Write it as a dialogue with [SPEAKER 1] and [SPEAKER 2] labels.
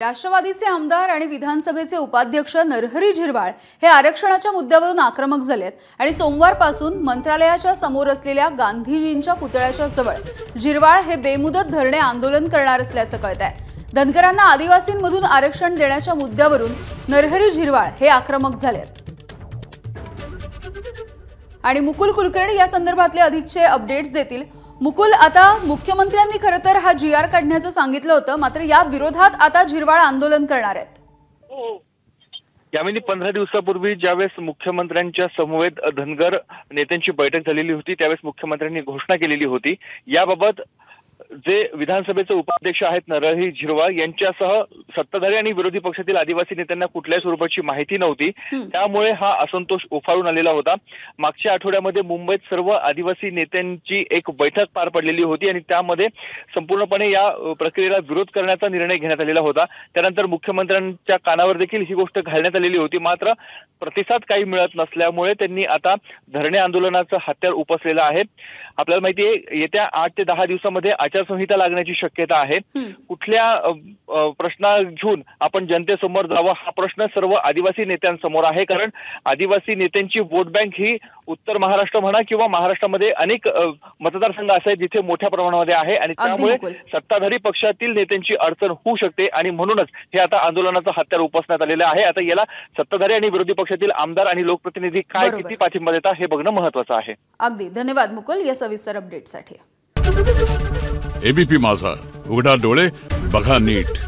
[SPEAKER 1] राष्ट्रवादीचे आमदार आणि विधानसभेचे उपाध्यक्ष नरहरी झिरवाळ हे आरक्षणाच्या मुद्द्यावरून आक्रमक झालेत आणि सोमवारपासून मंत्रालयाच्या समोर असलेल्या गांधीजींच्या पुतळ्याच्या जवळ झिरवाळ हे बेमुदत धरणे आंदोलन करणार असल्याचं कळतंय। धनगरांना आदिवासींमधून आरक्षण देण्याच्या मुद्द्यावरून नरहरी झिरवाळ हे आक्रमक झालेत आणि मुकुल कुलकर्णी या संदर्भातले अधिकचे अपडेट्स देतील। मुकुल, आता मुख्यमंत्र्यांनी खरं तर हा जीआर काढण्याचं सांगितलं होतं, मात्र या विरोधात आता झिरवाळ आंदोलन करणार आहेत।
[SPEAKER 2] यामिनी 15 दिवसापूर्वी ज्यावेळेस मुख्यमंत्र्यांच्या समवेत धनगर नेत्यांची बैठक झालेली होती त्यावेळेस मुख्यमंत्र्यांनी घोषणा केलेली होती। याबाबत जे विधानसभेचे उपाध्यक्ष आहेत नरहरी झिरवाळ यांच्यासह सत्ताधारी आणि विरोधी पक्षातील आदिवासी नेत्यांना कुठल्याही स्वरूपाची माहिती नव्हती, त्यामुळे हा असंतोष उफाळून आलेला होता। मागच्या आठवड्यामध्ये मुंबईत सर्व आदिवासी नेत्यांची एक बैठक पार पडलेली होती आणि त्यामध्ये संपूर्णपणे या प्रक्रियेला विरोध करण्याचा निर्णय घेण्यात आलेला होता। त्यानंतर मुख्यमंत्र्यांच्या कानावर देखील ही गोष्ट घालण्यात आलेली होती, मात्र प्रतिसाद काही मिळत नसल्यामुळे त्यांनी आता धरणे आंदोलनाचं हत्यार उपसलेलं आहे। आपल्याला माहिती आहे येत्या 8 ते 10 दिवसामध्ये आचारसंहिता लागण्याची शक्यता आहे। कुठल्या प्रश्न घेऊन आपण जनतेसमोर जावं हा प्रश्न सर्व आदिवासी नेत्यांसमोर आहे, कारण आदिवासी नेत्यांची वोट बँक ही उत्तर महाराष्ट्र म्हणा किंवा महाराष्ट्रामध्ये अनेक मतदारसंघ असे आहेत जिथे मोठ्या प्रमाणामध्ये आहे आणि त्यामुळे सत्ताधारी पक्षातील नेत्यांची अडचण होऊ शकते आणि म्हणूनच हे आता आंदोलनाचं हत्यार उपसण्यात आलेलं आहे। आता याला सत्ताधारी आणि विरोधी पक्षातील आमदार आणि लोकप्रतिनिधी काय किती पाठिंबा देतात हे बघणं महत्त्वाचं आहे।
[SPEAKER 1] अगदी धन्यवाद मुकुल या सविस्तर अपडेटसाठी।
[SPEAKER 3] एबीपी माझा, उघडा डोळे बघा नीट।